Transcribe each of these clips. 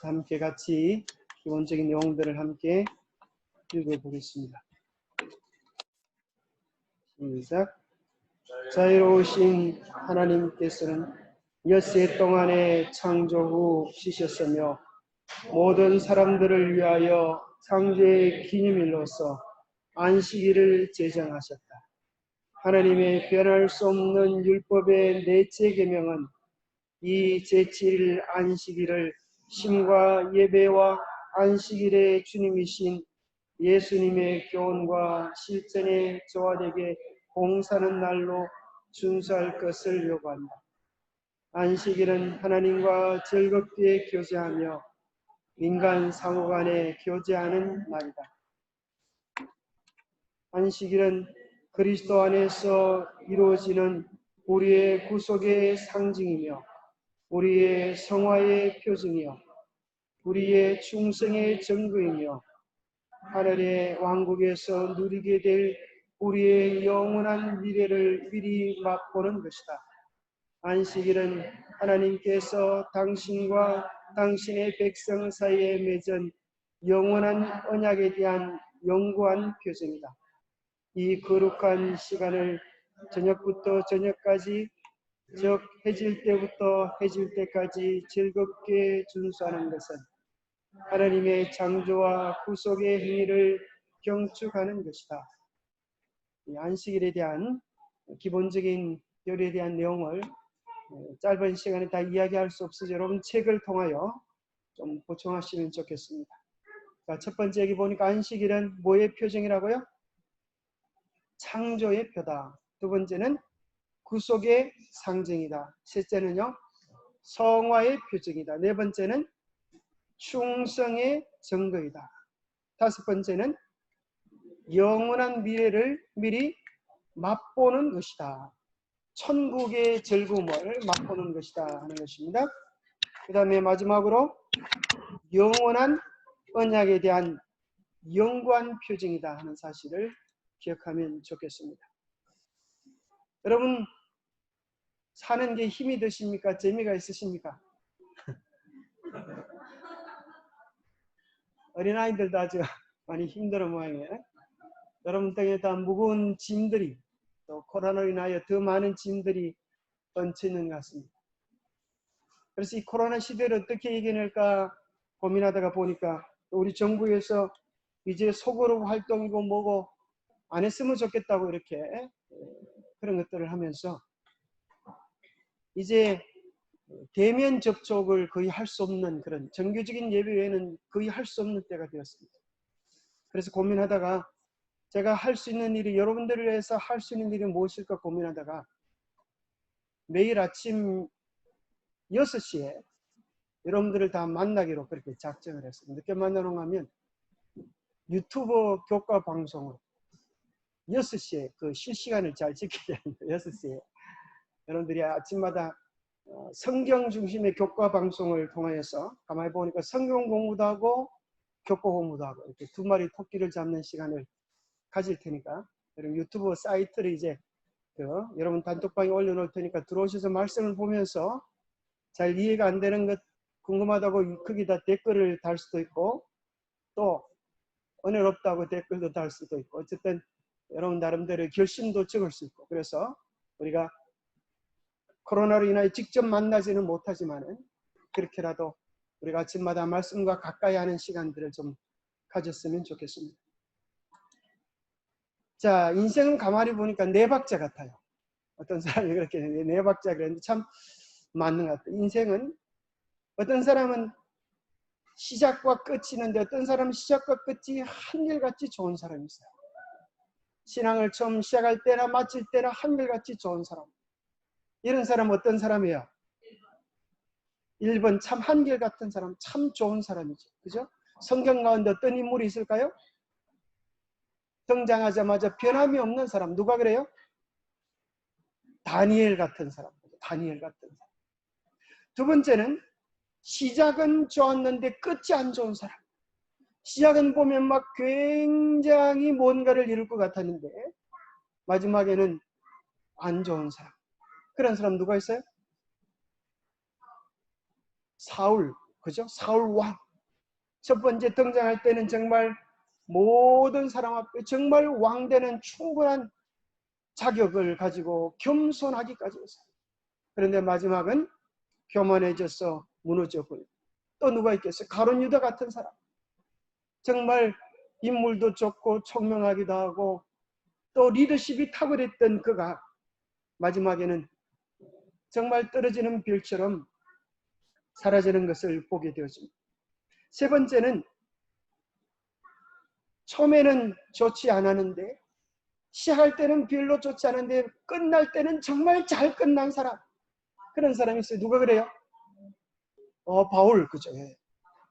함께 같이 기본적인 내용들을 함께 읽어보겠습니다. 시작. 자유로우신 하나님께서는 엿새 동안에 창조 후 쉬셨으며 모든 사람들을 위하여 창조의 기념일로서 안식일을 제정하셨다. 하나님의 변할 수 없는 율법의 넷째 계명은 이 제7일 안식일을 심과 예배와 안식일의 주님이신 예수님의 교훈과 실천에 조화되게 봉사하는 날로 준수할 것을 요구한다. 안식일은 하나님과 즐겁게 교제하며 인간 상호 간에 교제하는 날이다. 안식일은 그리스도 안에서 이루어지는 우리의 구속의 상징이며 우리의 성화의 표징이요 우리의 충성의 증거이며 하늘의 왕국에서 누리게 될 우리의 영원한 미래를 미리 맛보는 것이다. 안식일은 하나님께서 당신과 당신의 백성 사이에 맺은 영원한 언약에 대한 영구한 표징이다. 이 거룩한 시간을 저녁부터 저녁까지, 즉 해질 때부터 해질 때까지 즐겁게 준수하는 것은 하나님의 창조와 구속의 행위를 경축하는 것이다. 이 안식일에 대한 기본적인 결에 대한 내용을 짧은 시간에 다 이야기할 수 없어서 여러분 책을 통하여 좀 보충하시면 좋겠습니다. 자, 첫 번째 여기 보니까 안식일은 뭐의 표징이라고요? 창조의 표다. 두 번째는 구속의 상징이다. 셋째는요, 성화의 표징이다. 네 번째는 충성의 증거이다. 다섯 번째는 영원한 미래를 미리 맛보는 것이다. 천국의 즐거움을 맛보는 것이다 하는 것입니다. 그 다음에 마지막으로 영원한 언약에 대한 영구한 표징이다 하는 사실을 기억하면 좋겠습니다. 여러분 사는 게 힘이 드십니까? 재미가 있으십니까? 어린아이들도 아주 많이 힘들어 모양이에요. 여러분 등에다 무거운 짐들이, 또 코로나로 인하여 더 많은 짐들이 얹혀 있는 것 같습니다. 그래서 이 코로나 시대를 어떻게 이겨낼까 고민하다가 보니까 우리 정부에서 이제 소그룹 활동이고 뭐고 안 했으면 좋겠다고 이렇게 그런 것들을 하면서 이제 대면 접촉을 거의 할 수 없는 그런 정규적인 예배 외에는 거의 할 수 없는 때가 되었습니다. 그래서 고민하다가 제가 할 수 있는 일이, 여러분들을 위해서 할 수 있는 일이 무엇일까 고민하다가 매일 아침 6시에 여러분들을 다 만나기로 그렇게 작정을 했습니다. 늦게 만나러 가면 유튜브 교과 방송으로 6시에 그 실시간을 잘 지켜야 합니다. 6시에 여러분들이 아침마다 성경 중심의 교과 방송을 통하여서 가만히 보니까 성경 공부도 하고 교과 공부도 하고 이렇게 두 마리 토끼를 잡는 시간을 가질 테니까 여러분 유튜브 사이트를 이제 여러분 단톡방에 올려놓을 테니까 들어오셔서 말씀을 보면서 잘 이해가 안 되는 것 궁금하다고 거기다 댓글을 달 수도 있고 또 은혜롭다고 댓글도 달 수도 있고 어쨌든 여러분 나름대로 결심도 적을 수 있고 그래서 우리가 코로나로 인하여 직접 만나지는 못하지만은 그렇게라도 우리가 아침마다 말씀과 가까이 하는 시간들을 좀 가졌으면 좋겠습니다. 자, 인생은 가만히 보니까 네 박자 같아요. 어떤 사람이 그렇게 네 박자 그랬는데 참 맞는 것 같아요. 인생은 어떤 사람은 시작과 끝이 있는데 어떤 사람은 시작과 끝이 한결같이 좋은 사람이 있어요. 신앙을 처음 시작할 때나 마칠 때나 한결같이 좋은 사람. 이런 사람 어떤 사람이에요? 1번 참 한결같은 사람, 참 좋은 사람이죠. 그죠? 성경 가운데 어떤 인물이 있을까요? 등장하자마자 변함이 없는 사람. 누가 그래요? 다니엘 같은 사람. 다니엘 같은 사람. 두 번째는 시작은 좋았는데 끝이 안 좋은 사람. 시작은 보면 막 굉장히 뭔가를 이룰 것 같았는데 마지막에는 안 좋은 사람. 그런 사람 누가 있어요? 사울. 그죠? 사울 왕. 첫 번째 등장할 때는 정말 모든 사람 앞에 정말 왕되는 충분한 자격을 가지고 겸손하기까지 했어요. 그런데 마지막은 교만해져서 무너졌고요. 또 누가 있겠어요? 가룟 유다 같은 사람. 정말 인물도 좋고 총명하기도 하고 또 리더십이 탁월했던 그가 마지막에는 정말 떨어지는 별처럼 사라지는 것을 보게 되었습니다. 세 번째는 처음에는 좋지 않았는데 시작할 때는 별로 좋지 않은데 끝날 때는 정말 잘 끝난 사람. 그런 사람이 있어요. 누가 그래요? 바울. 그죠? 예.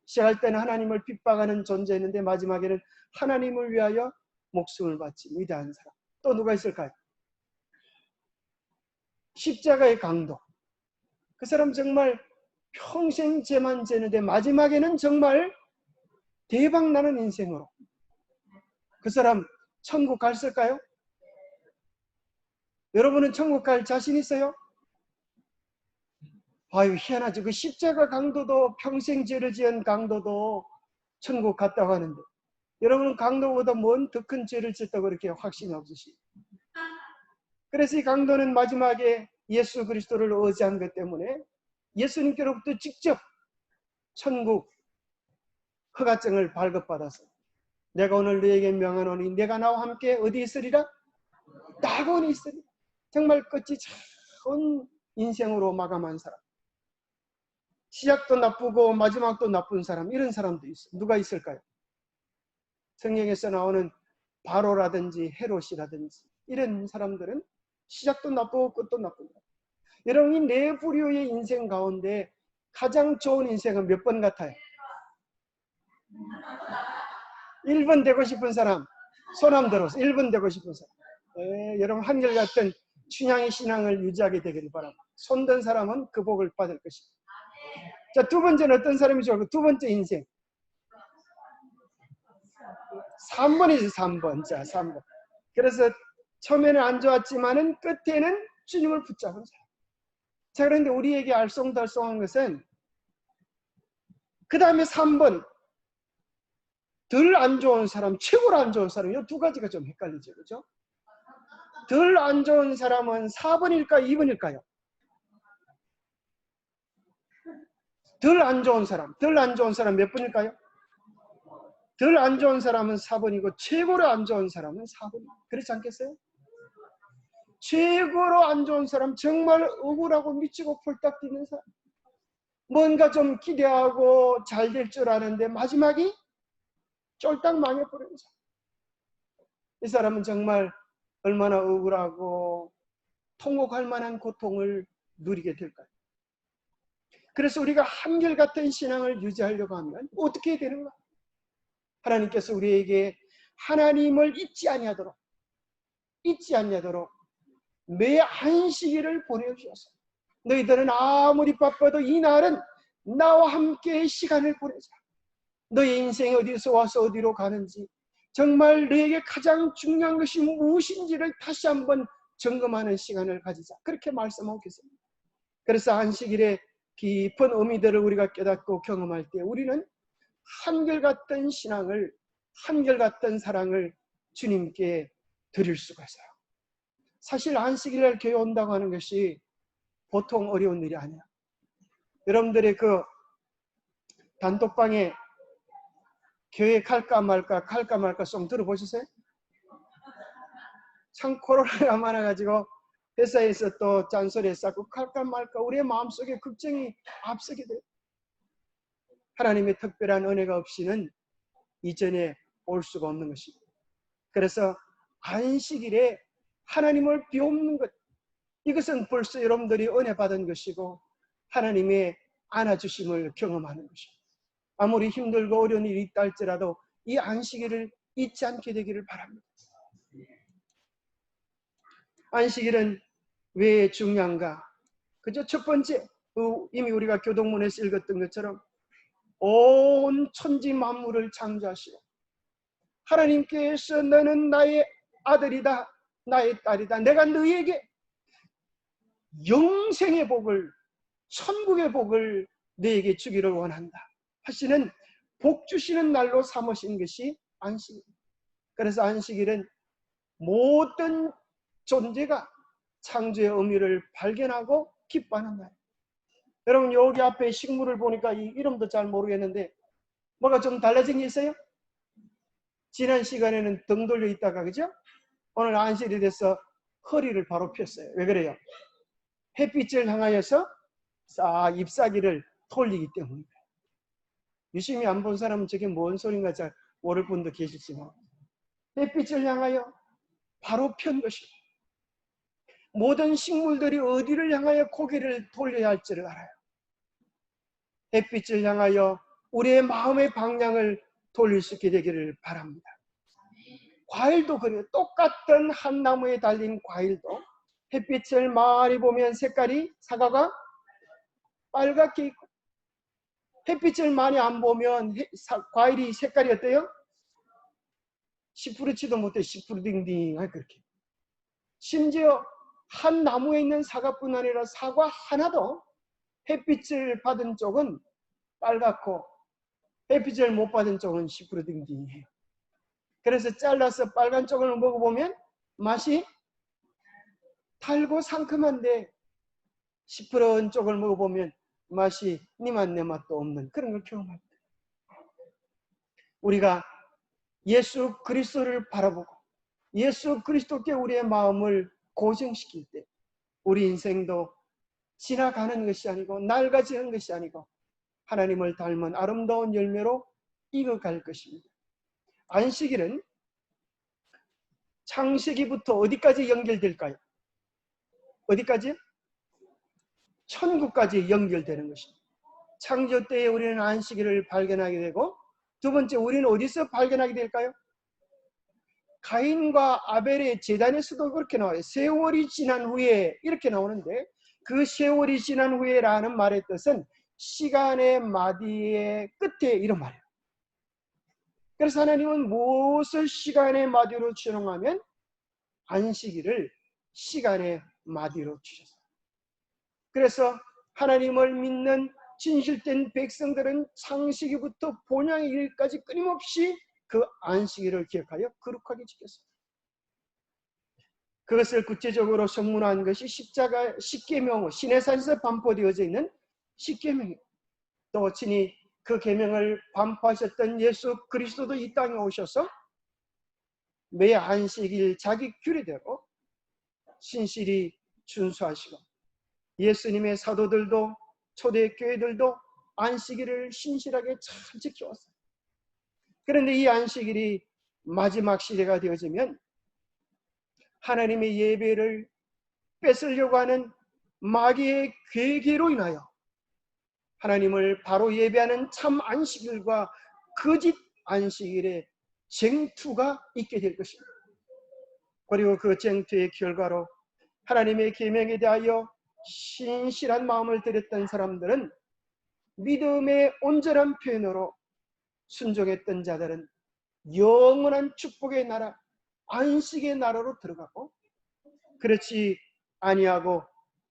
시작할 때는 하나님을 핍박하는 존재였는데 마지막에는 하나님을 위하여 목숨을 바친 위대한 사람. 또 누가 있을까요? 십자가의 강도. 그 사람 정말 평생 죄만 지는데 마지막에는 정말 대박나는 인생으로. 그 사람 천국 갔을까요? 여러분은 천국 갈 자신 있어요? 아유, 희한하죠. 그 십자가 강도도 평생 죄를 지은 강도도 천국 갔다고 하는데 여러분은 강도보다 먼 더 큰 죄를 짓다고 그렇게 확신이 없으시죠. 그래서 이 강도는 마지막에 예수 그리스도를 의지한 것 때문에 예수님께로부터 직접 천국 허가증을 발급받아서 내가 오늘 너에게 명하노니 내가 나와 함께 어디 있으리라? 낙원에 있으리라. 정말 끝이 좋은 인생으로 마감한 사람. 시작도 나쁘고 마지막도 나쁜 사람. 이런 사람도 있어요. 누가 있을까요? 성경에서 나오는 바로라든지 헤롯이라든지 이런 사람들은 시작도 나쁘고 끝도 나쁩니다. 여러분 이 네 부류의 인생 가운데 가장 좋은 인생은 몇 번 같아요? 1번 되고 싶은 사람 손 한번 들어서 1번 되고 싶은 사람. 여러분 한결같은 춘향의 신앙을 유지하게 되기를 바랍니다. 손든 사람은 그 복을 받을 것입니다. 자, 두 번째는 어떤 사람이 좋을까요? 두 번째 인생 3번이죠. 3번. 자, 3번. 그래서 처음에는 안 좋았지만은 끝에는 주님을 붙잡은 사람. 자, 그런데 우리에게 알쏭달쏭한 것은 그 다음에 3번 덜 안 좋은 사람, 최고로 안 좋은 사람, 이 두 가지가 좀 헷갈리죠. 그죠? 덜 안 좋은 사람은 4번일까요? 2번일까요? 덜 안 좋은 사람 몇 번일까요? 덜 안 좋은 사람은 4번이고 최고로 안 좋은 사람은 4번이에요. 그렇지 않겠어요? 최고로 안 좋은 사람, 정말 억울하고 미치고 폴딱 뛰는 사람. 뭔가 좀 기대하고 잘 될 줄 아는데 마지막이 쫄딱 망해버리는 사람. 이 사람은 정말 얼마나 억울하고 통곡할 만한 고통을 누리게 될까요? 그래서 우리가 한결같은 신앙을 유지하려고 하면 어떻게 해야 되는가? 하나님께서 우리에게 하나님을 잊지 아니하도록 매 안식일을 보내주셔서 너희들은 아무리 바빠도 이 날은 나와 함께 시간을 보내자. 너의 인생이 어디서 와서 어디로 가는지 정말 너에게 가장 중요한 것이 무엇인지를 다시 한번 점검하는 시간을 가지자. 그렇게 말씀하고 계십니다. 그래서 안식일의 깊은 의미들을 우리가 깨닫고 경험할 때 우리는 한결같은 신앙을, 한결같은 사랑을 주님께 드릴 수가 있어요. 사실 안식일날 교회 온다고 하는 것이 보통 어려운 일이 아니야. 여러분들의 그 단톡방에 교회 갈까 말까 좀 들어보셨어요? 참 코로나가 많아가지고 회사에서 또 짠소리 했었고 갈까 말까 우리의 마음속에 걱정이 앞서게 돼요. 하나님의 특별한 은혜가 없이는 이전에 올 수가 없는 것입니다. 그래서 안식일에 하나님을 비옵는 것, 이것은 벌써 여러분들이 은혜 받은 것이고 하나님의 안아주심을 경험하는 것입니다. 아무리 힘들고 어려운 일이 있다 할지라도 이 안식일을 잊지 않게 되기를 바랍니다. 안식일은 왜 중요한가? 그저 첫 번째, 이미 우리가 교동문에서 읽었던 것처럼 온 천지 만물을 창조하시고 하나님께서 너는 나의 아들이다, 나의 딸이다. 내가 너희에게 영생의 복을, 천국의 복을 너에게 주기를 원한다 하시는 복 주시는 날로 삼으신 것이 안식일. 그래서 안식일은 모든 존재가 창조의 의미를 발견하고 기뻐하는 날. 여러분 여기 앞에 식물을 보니까 이 이름도 잘 모르겠는데 뭐가 좀 달라진 게 있어요? 지난 시간에는 등 돌려 있다가 그죠? 오늘 안식일이 돼서 허리를 바로 폈어요. 왜 그래요? 햇빛을 향하여서 싹 잎사귀를 돌리기 때문입니다. 유심히 안 본 사람은 저게 뭔 소린가 잘 모를 분도 계실지만 햇빛을 향하여 바로 편 것입니다. 모든 식물들이 어디를 향하여 고개를 돌려야 할지를 알아요. 햇빛을 향하여 우리의 마음의 방향을 돌릴 수 있게 되기를 바랍니다. 과일도 그래요. 똑같은 한 나무에 달린 과일도 햇빛을 많이 보면 색깔이 사과가 빨갛게 있고 햇빛을 많이 안 보면 과일이 색깔이 어때요? 시푸르지도 못해 시푸르딩딩하게 그렇게. 심지어 한 나무에 있는 사과뿐 아니라 사과 하나도 햇빛을 받은 쪽은 빨갛고 햇빛을 못 받은 쪽은 시푸르딩딩해요. 그래서 잘라서 빨간 쪽을 먹어보면 맛이 달고 상큼한데 시푸러운 쪽을 먹어보면 맛이 네 맛 내 맛도 없는 그런 걸 경험합니다. 우리가 예수 그리스도를 바라보고 예수 그리스도께 우리의 마음을 고정시킬 때 우리 인생도 지나가는 것이 아니고 낡아지는 것이 아니고 하나님을 닮은 아름다운 열매로 익어갈 것입니다. 안식일은 창세기부터 어디까지 연결될까요? 어디까지? 천국까지 연결되는 것입니다. 창조 때에 우리는 안식일을 발견하게 되고 두 번째 우리는 어디서 발견하게 될까요? 가인과 아벨의 제단에서도 그렇게 나와요. 세월이 지난 후에 이렇게 나오는데 그 세월이 지난 후에라는 말의 뜻은 시간의 마디의 끝에 이런 말이에요. 그래서 하나님은 무엇을 시간의 마디로 추정하면 안식일을 시간의 마디로 주셨어요. 그래서 하나님을 믿는 진실된 백성들은 창세기부터 본향의 일까지 끊임없이 그 안식일을 기억하여 거룩하게 지켰습니다. 그것을 구체적으로 선문한 것이 십자가 십계명, 시내산에서 반포되어져 있는 십계명이에요. 또 친히 그 계명을 반포하셨던 예수 그리스도도 이 땅에 오셔서 매 안식일 자기 규례대로 신실히 준수하시고 예수님의 사도들도 초대교회들도 안식일을 신실하게 잘 지켜왔어요. 그런데 이 안식일이 마지막 시대가 되어지면 하나님의 예배를 뺏으려고 하는 마귀의 괴계로 인하여 하나님을 바로 예배하는 참 안식일과 거짓 안식일의 쟁투가 있게 될 것입니다. 그리고 그 쟁투의 결과로 하나님의 계명에 대하여 신실한 마음을 들였던 사람들은 믿음의 온전한 표현으로 순종했던 자들은 영원한 축복의 나라, 안식의 나라로 들어가고 그렇지 아니하고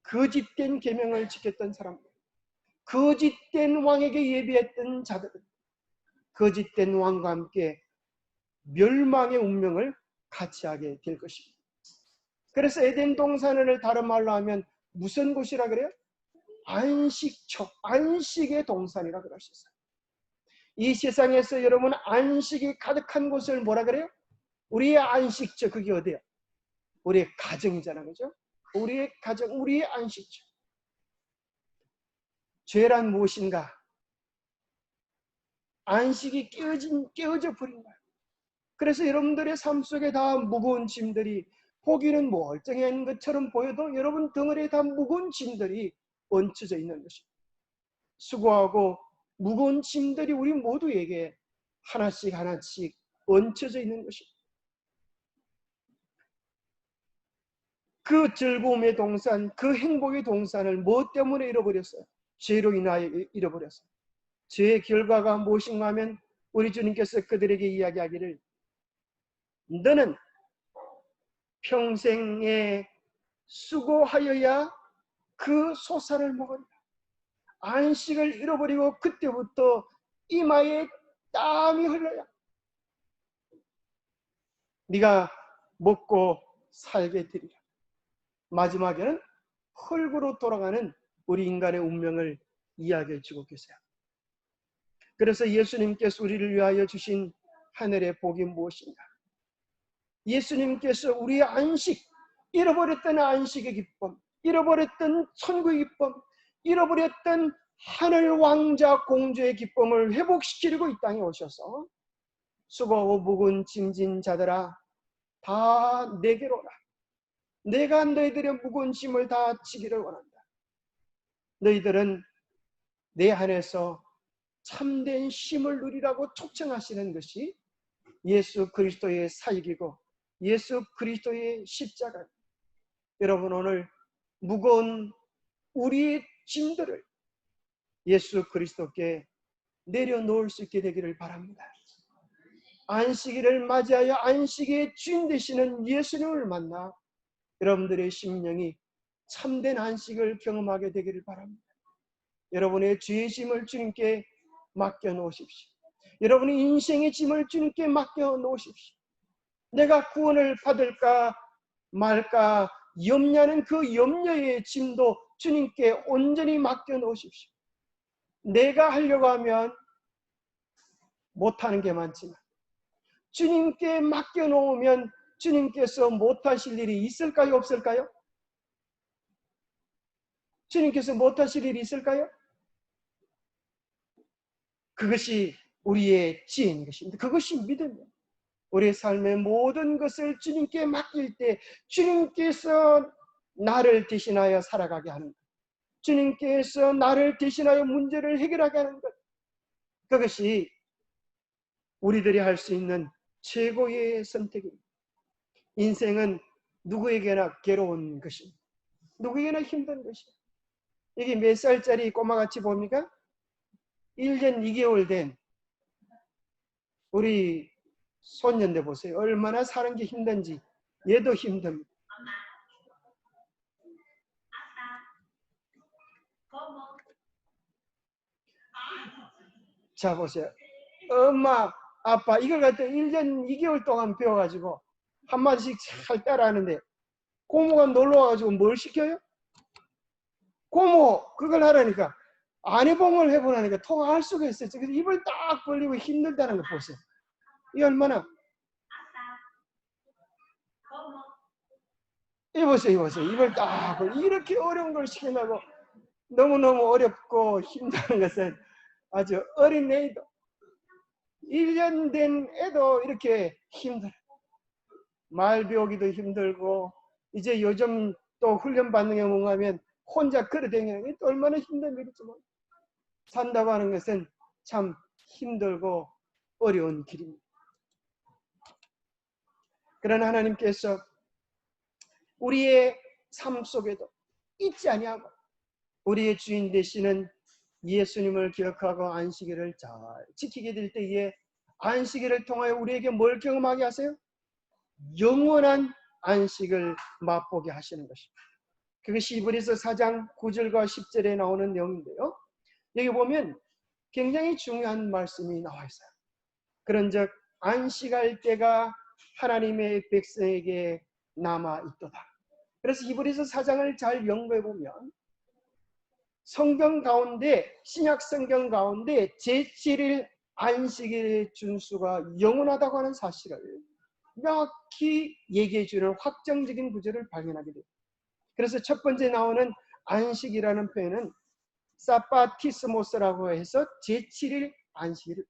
거짓된 계명을 지켰던 사람들, 거짓된 왕에게 예배했던 자들은 거짓된 왕과 함께 멸망의 운명을 같이 하게 될 것입니다. 그래서 에덴 동산을 다른 말로 하면 무슨 곳이라 그래요? 안식처, 안식의 동산이라 그럴 수 있어요. 이 세상에서 여러분 안식이 가득한 곳을 뭐라 그래요? 우리의 안식처, 그게 어디예요? 우리의 가정이잖아, 그죠? 우리의 가정, 우리의 안식처. 죄란 무엇인가? 안식이 깨어져 버린 거예요. 그래서 여러분들의 삶 속에 다 무거운 짐들이 보기는 멀쩡한 것처럼 보여도 여러분 덩어리에 다 무거운 짐들이 얹혀져 있는 것입니다. 수고하고 무거운 짐들이 우리 모두에게 하나씩 하나씩 얹혀져 있는 것입니다. 그 즐거움의 동산, 그 행복의 동산을 무엇 때문에 잃어버렸어요? 죄로 인하여 잃어버렸어요. 죄의 결과가 무엇인가 하면 우리 주님께서 그들에게 이야기하기를 너는 평생에 수고하여야 그 소산을 먹으리라. 안식을 잃어버리고 그때부터 이마에 땀이 흘러요. 네가 먹고 살게 되리라. 마지막에는 흙으로 돌아가는 우리 인간의 운명을 이야기해 주고 계세요. 그래서 예수님께서 우리를 위하여 주신 하늘의 복이 무엇인가? 예수님께서 우리의 안식, 잃어버렸던 안식의 기쁨, 잃어버렸던 천국의 기쁨, 잃어버렸던 하늘 왕자 공주의 기쁨을 회복시키려고 이 땅에 오셔서 수고하고 무거운 짐진 자들아 다 내게로 오라. 내가 너희들의 무거운 짐을 다 지기를 원한다. 너희들은 내 안에서 참된 쉼을 누리라고 초청하시는 것이 예수 그리스도의 사역이고 예수 그리스도의 십자가. 여러분 오늘 무거운 우리의 짐들을 예수 그리스도께 내려놓을 수 있게 되기를 바랍니다. 안식일을 맞이하여 안식의 주인 되시는 예수님을 만나 여러분들의 심령이 참된 안식을 경험하게 되기를 바랍니다. 여러분의 죄의 짐을 주님께 맡겨놓으십시오. 여러분의 인생의 짐을 주님께 맡겨놓으십시오. 내가 구원을 받을까 말까 염려하는 그 염려의 짐도 주님께 온전히 맡겨놓으십시오. 내가 하려고 하면 못하는 게 많지만 주님께 맡겨놓으면 주님께서 못하실 일이 있을까요? 없을까요? 주님께서 못하실 일이 있을까요? 그것이 우리의 지혜인 것입니다. 그것이 믿음이에요. 우리의 삶의 모든 것을 주님께 맡길 때 주님께서 나를 대신하여 살아가게 하는 것, 주님께서 나를 대신하여 문제를 해결하게 하는 것, 그것이 우리들이 할 수 있는 최고의 선택입니다. 인생은 누구에게나 괴로운 것입니다. 누구에게나 힘든 것입니다. 이게 몇 살짜리 꼬마같이 봅니까? 1년 2개월 된 우리 손녀인데 보세요. 얼마나 사는 게 힘든지. 얘도 힘듭니다. 자 보세요. 엄마, 아빠 이걸 갖다 1년 2개월 동안 배워가지고 한마디씩 잘 따라하는데 고모가 놀러와가지고 뭘 시켜요? 고모 그걸 하라니까 아내봉을 해보라니까 통화할 수가 있어요. 그래서 입을 딱 벌리고 힘들다는 거 보세요. 이 얼마나 이보세요. 입을 딱 벌리고 이렇게 어려운 걸 시킨다고 너무너무 어렵고 힘든 것은 아주 어린 애도 1년 된 애도 이렇게 힘들어요. 말 배우기도 힘들고 이제 요즘 또 훈련 받는 게 뭔가 하면 혼자 걸어다니는 게 또 얼마나 힘든 일이지만 산다고 하는 것은 참 힘들고 어려운 길입니다. 그러나 하나님께서 우리의 삶 속에도 잊지 아니하고 우리의 주인 되시는 예수님을 기억하고 안식일을 잘 지키게 될 때에 안식일을 통하여 우리에게 뭘 경험하게 하세요? 영원한 안식을 맛보게 하시는 것입니다. 그것이 히브리서 4장 9절과 10절에 나오는 내용인데요. 여기 보면 굉장히 중요한 말씀이 나와 있어요. 그런즉 안식할 때가 하나님의 백성에게 남아 있도다. 그래서 히브리서 4장을 잘 연구해 보면 성경 가운데 신약 성경 가운데 제7일 안식일의 준수가 영원하다고 하는 사실을 명확히 얘기해 주는 확정적인 구절을 발견하게 됩니다. 그래서 첫 번째 나오는 안식이라는 표현은 사파티스모스라고 해서 제7일 안식일.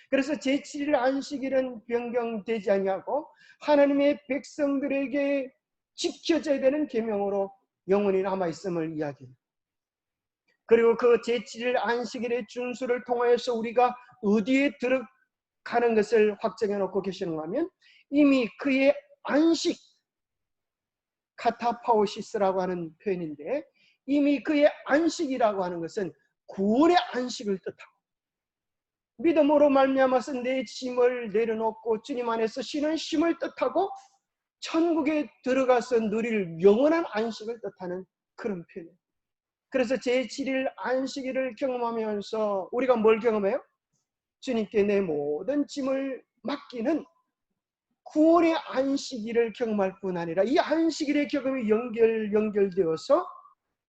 그래서 제7일 안식일은 변경되지 아니하고 하나님의 백성들에게 지켜져야 되는 계명으로 영원히 남아있음을 이야기합니다. 그리고 그 제7일 안식일의 준수를 통하여서 우리가 어디에 들어가는 것을 확정해 놓고 계시는가 하면 이미 그의 안식, 카타파오시스라고 하는 표현인데 이미 그의 안식이라고 하는 것은 구원의 안식을 뜻하고 믿음으로 말미암아서 내 짐을 내려놓고 주님 안에서 쉬는 쉼을 뜻하고 천국에 들어가서 누릴 영원한 안식을 뜻하는 그런 표현이에요. 그래서 제7일 안식일을 경험하면서 우리가 뭘 경험해요? 주님께 내 모든 짐을 맡기는 구원의 안식일을 경험할 뿐 아니라 이 안식일의 경험이 연결되어서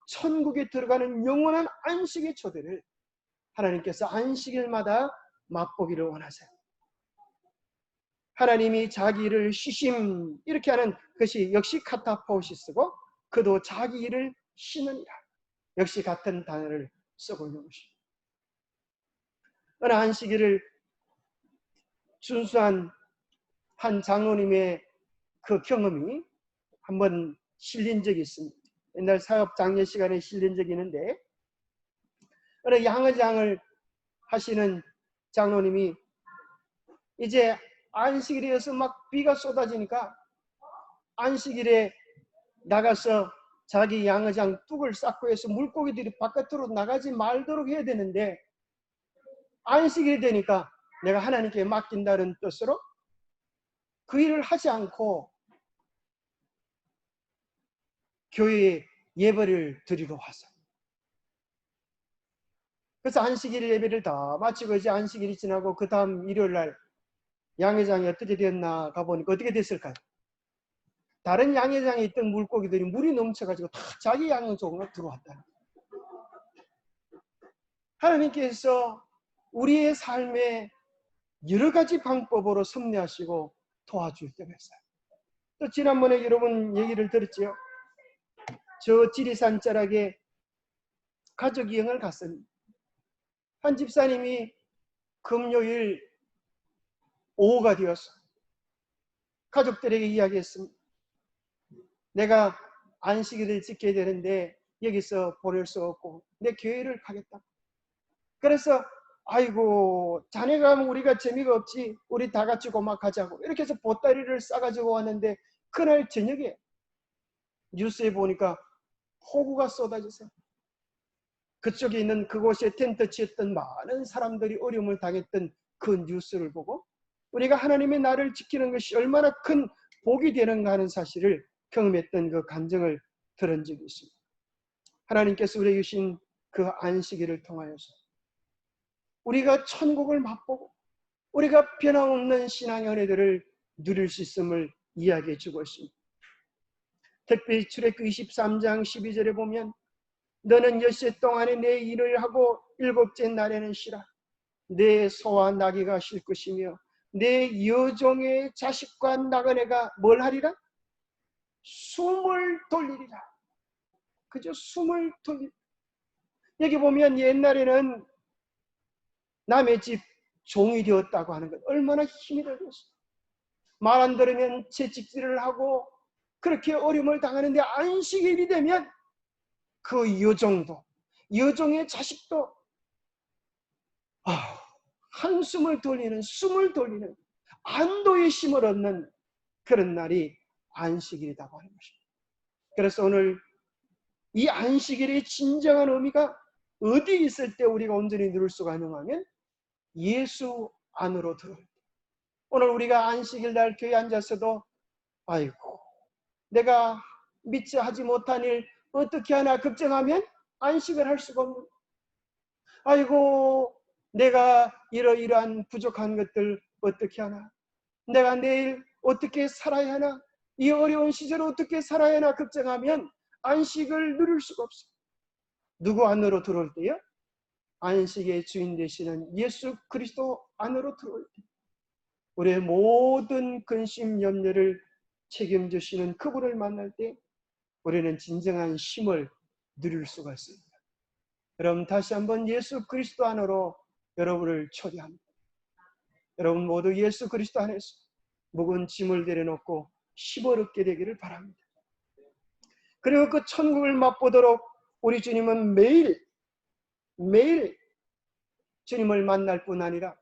천국에 들어가는 영원한 안식의 초대를 하나님께서 안식일마다 맛보기를 원하세요. 하나님이 자기 일을 쉬심 이렇게 하는 것이 역시 카타포시스고 그도 자기 일을 쉬느니라. 역시 같은 단어를 쓰고 있는 것입니다. 어느 안식일을 준수한 한 장로님의 그 경험이 한번 실린 적이 있습니다. 옛날 사업 장려 시간에 실린 적이 있는데 어느 양의장을 하시는 장로님이 이제 안식일이어서 막 비가 쏟아지니까 안식일에 나가서 자기 양의장 뚝을 쌓고 해서 물고기들이 바깥으로 나가지 말도록 해야 되는데 안식일이 되니까 내가 하나님께 맡긴다는 뜻으로 그 일을 하지 않고 교회에 예배를 드리러 왔어요. 그래서 안식일 예배를 다 마치고 이제 안식일이 지나고 그 다음 일요일 날 양회장이 어떻게 됐나 가보니까 어떻게 됐을까요? 다른 양회장에 있던 물고기들이 물이 넘쳐가지고 다 자기 양회장으로 들어왔다. 하나님께서 우리의 삶에 여러 가지 방법으로 섭리하시고 도와줄 때가 있어요. 또 지난번에 여러분 얘기를 들었지요. 저 지리산 자락에 가족 여행을 갔습니다. 한 집사님이 금요일 오후가 되어서 가족들에게 이야기했습니다. 내가 안식일을 지켜야 되는데 여기서 보낼 수 없고 내 교회를 가겠다. 그래서 아이고 자네가 가면 우리가 재미가 없지 우리 다 같이 고막 가자고 이렇게 해서 보따리를 싸가지고 왔는데 그날 저녁에 뉴스에 보니까 폭우가 쏟아져서 그쪽에 있는 그곳에 텐트 치었던 많은 사람들이 어려움을 당했던 그 뉴스를 보고 우리가 하나님의 나를 지키는 것이 얼마나 큰 복이 되는가 하는 사실을 경험했던 그 감정을 들은 적이 있습니다. 하나님께서 우리에게 주신 그 안식일을 통하여서 우리가 천국을 맛보고 우리가 변함없는 신앙의 은혜들을 누릴 수 있음을 이야기해 주고 있습니다. 특별히 출애굽기 23장 12절에 보면 너는 엿새 동안에 내 일을 하고 일곱째 날에는 쉬라. 내 소와 나귀가 쉴 것이며 내 여종의 자식과 나그네가 뭘 하리라? 숨을 돌리리라. 그저 숨을 돌리리라. 여기 보면 옛날에는 남의 집 종이 되었다고 하는 것 얼마나 힘이 들었어요. 말 안 들으면 채찍질을 하고 그렇게 어려움을 당하는데 안식일이 되면 그 여종도 여종의 자식도 한숨을 돌리는 숨을 돌리는 안도의 힘을 얻는 그런 날이 안식일이라고 하는 것입니다. 그래서 오늘 이 안식일의 진정한 의미가 어디 있을 때 우리가 온전히 누릴 수가 있는가 하면 예수 안으로 들어올 때. 오늘 우리가 안식일 날 교회에 앉아서도 아이고 내가 믿지 하지 못한 일 어떻게 하나 걱정하면 안식을 할 수가 없는 아이고 내가 이러이러한 부족한 것들 어떻게 하나 내가 내일 어떻게 살아야 하나 이 어려운 시절을 어떻게 살아야 하나 걱정하면 안식을 누릴 수가 없어요. 누구 안으로 들어올 때요? 안식의 주인 되시는 예수 그리스도 안으로 들어올 때 우리의 모든 근심 염려를 책임지시는 그분을 만날 때 우리는 진정한 쉼을 누릴 수가 있습니다. 여러분 다시 한번 예수 그리스도 안으로 여러분을 초대합니다. 여러분 모두 예수 그리스도 안에서 무거운 짐을 내려놓고 쉼을 얻게 되기를 바랍니다. 그리고 그 천국을 맛보도록 우리 주님은 매일 주님을 만날 뿐 아니라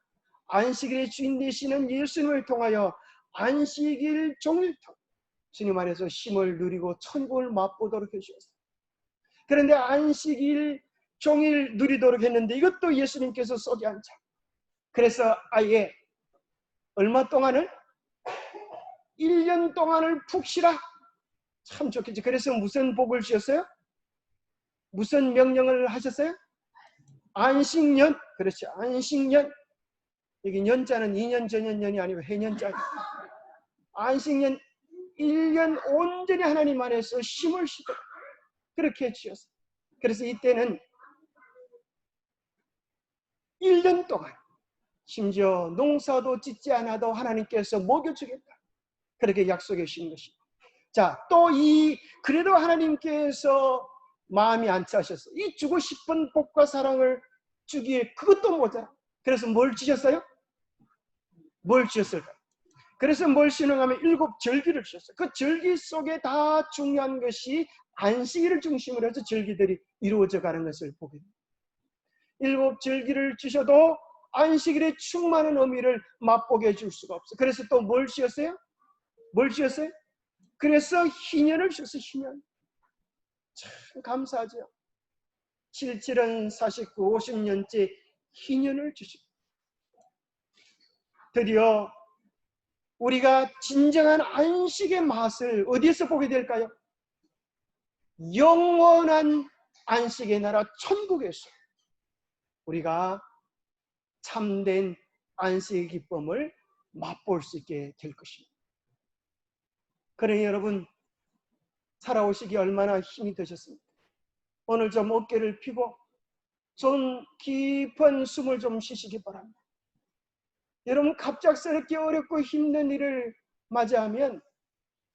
안식일의 주인 되시는 예수님을 통하여 안식일 종일 주님 안에서 쉼을 누리고 천국을 맛보도록 해주셨어요. 그런데 안식일 종일 누리도록 했는데 이것도 예수님께서 속이 안 차. 그래서 아예 얼마 동안을? 1년 동안을 푹 쉬라. 참 좋겠지. 그래서 무슨 복을 주셨어요? 무슨 명령을 하셨어요? 안식년. 그렇죠. 안식년. 여기 년자는 2년 전년 년이 아니고 해년자. 안식년 1년 온전히 하나님 안에서 쉼을 쉬도록 그렇게 해주셨어요. 그래서 이때는 1년 동안 심지어 농사도 짓지 않아도 하나님께서 먹여주겠다. 그렇게 약속해 주신 것입니다. 자, 또 그래도 하나님께서 마음이 안 차셨어. 이 주고 싶은 복과 사랑을 주기에 그것도 모자라. 그래서 뭘 주셨어요? 뭘 주셨을까? 그래서 뭘 신앙하면 7 절기를 주셨어요. 그 절기 속에 다 중요한 것이 안식일을 중심으로 해서 절기들이 이루어져 가는 것을 보게 됩니다. 7 절기를 주셔도 안식일의 충만한 의미를 맛보게 해줄 수가 없어요. 그래서 또 뭘 주셨어요? 뭘 주셨어요? 그래서 희년을 주셨어요. 희년. 참 감사하죠. 77은 49, 50년째 희년을 주십니다. 드디어 우리가 진정한 안식의 맛을 어디에서 보게 될까요? 영원한 안식의 나라 천국에서 우리가 참된 안식의 기쁨을 맛볼 수 있게 될 것입니다. 그러니 여러분 살아오시기 얼마나 힘이 드셨습니까? 오늘 좀 어깨를 펴고 좀 깊은 숨을 좀 쉬시기 바랍니다. 여러분 갑작스럽게 어렵고 힘든 일을 맞이하면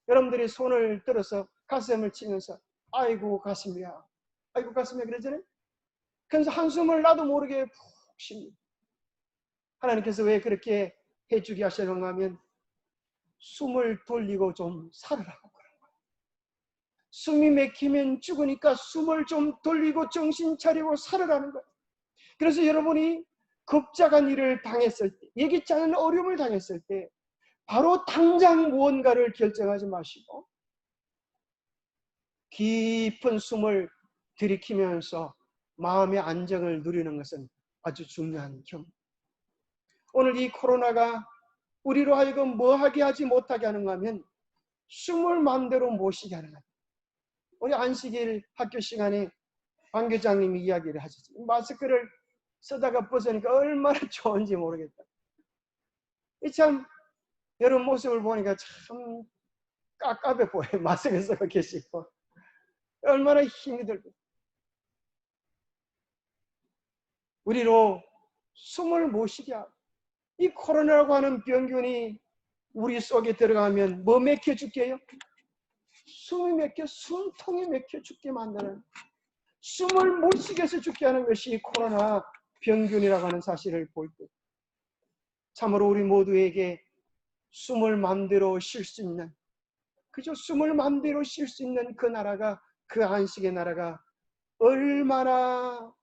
여러분들이 손을 들어서 가슴을 치면서 아이고 가슴이야, 아이고 가슴이야 그러잖아요. 그래서 한숨을 나도 모르게 푹 쉽니다. 하나님께서 왜 그렇게 해주게 하시는가 하면 숨을 돌리고 좀 살으라고 그런 거예요. 숨이 막히면 죽으니까 숨을 좀 돌리고 정신 차리고 살으라는 거예요. 그래서 여러분이 급작한 일을 당했을 때, 예기치 않은 어려움을 당했을 때 바로 당장 무언가를 결정하지 마시고 깊은 숨을 들이키면서 마음의 안정을 누리는 것은 아주 중요한 경우입니다. 오늘 이 코로나가 우리로 하여금 뭐하게 하지 못하게 하는가 하면 숨을 마음대로 못 쉬게 하는 거예요. 우리 안식일 학교 시간에 안 교장님이 이야기를 하셨어요. 마스크를 쓰다가 벗으니까 얼마나 좋은지 모르겠다. 참 여러분 모습을 보니까 참 깝깝해 보여요. 마스크 쓰고 계시고 얼마나 힘이 들고 우리로 숨을 못 쉬게 하고 이 코로나라고 하는 병균이 우리 속에 들어가면 뭐 맥혀 죽게요? 숨이 막혀 숨통이 막혀 죽게 만드는 숨을 못 쉬게 해서 죽게 하는 것이 코로나 병균이라고 하는 사실을 볼 때 참으로 우리 모두에게 숨을 마음대로 쉴 수 있는 그저 숨을 마음대로 쉴 수 있는 그 나라가 그 안식의 나라가 얼마나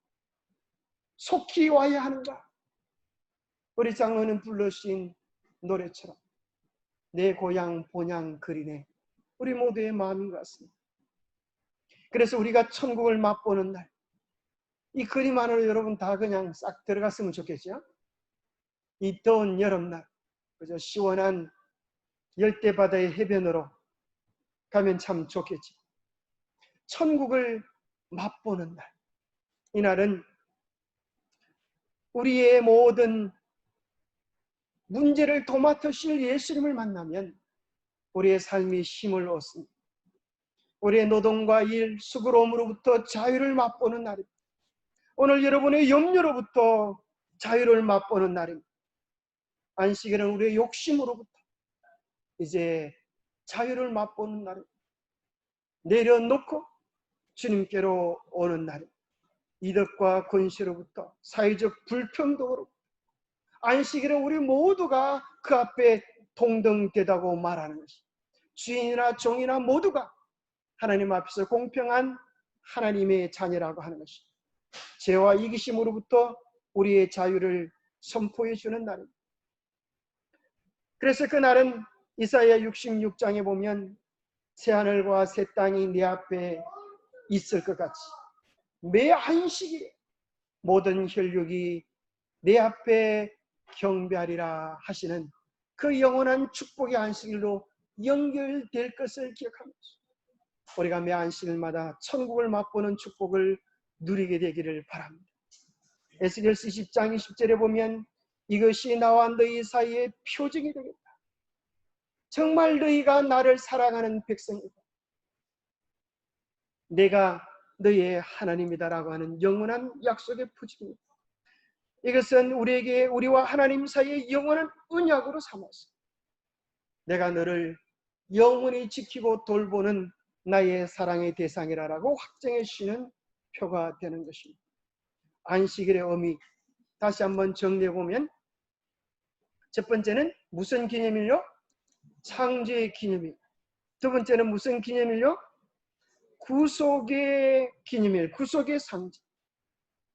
속히 와야 하는가. 우리 장로는 불러주신 노래처럼 내 고향 본향 그리네 우리 모두의 마음인 것 같습니다. 그래서 우리가 천국을 맛보는 날 이 그림 안으로 여러분 다 그냥 싹 들어갔으면 좋겠죠. 이 더운 여름날 그저 시원한 열대바다의 해변으로 가면 참 좋겠지. 천국을 맛보는 날 이날은 우리의 모든 문제를 도맡으실 예수님을 만나면 우리의 삶이 힘을 얻습니다. 우리의 노동과 일, 수고로움으로부터 자유를 맛보는 날입니다. 오늘 여러분의 염려로부터 자유를 맛보는 날입니다. 안식일은 우리의 욕심으로부터 이제 자유를 맛보는 날입니다. 내려놓고 주님께로 오는 날입니다. 이득과 권세로부터 사회적 불평등으로부터 안식일은 우리 모두가 그 앞에 동등되다고 말하는 것입니다. 주인이나 종이나 모두가 하나님 앞에서 공평한 하나님의 자녀라고 하는 것입니다. 죄와 이기심으로부터 우리의 자유를 선포해 주는 날입니다. 그래서 그날은 이사야 66장에 보면 새하늘과 새 땅이 내 앞에 있을 것 같이 매 안식일에 모든 혈육이 내 앞에 경배하리라 하시는 그 영원한 축복의 안식일로 연결될 것을 기억합니다. 우리가 매 안식일마다 천국을 맛보는 축복을 누리게 되기를 바랍니다. 에스겔서 10장 20절에 보면 이것이 나와 너희 사이의 표징이 되겠다. 정말 너희가 나를 사랑하는 백성이다. 내가 너희의 하나님이다라고 하는 영원한 약속의 표징입니다. 이것은 우리에게 우리와 하나님 사이의 영원한 언약으로 삼았어. 내가 너를 영원히 지키고 돌보는 나의 사랑의 대상이라고 확정해 주시는 표가 되는 것입니다. 안식일의 의미 다시 한번 정리해 보면 첫 번째는 무슨 기념일요? 창조의 기념일. 두 번째는 무슨 기념일요? 구속의 기념일, 구속의 상징.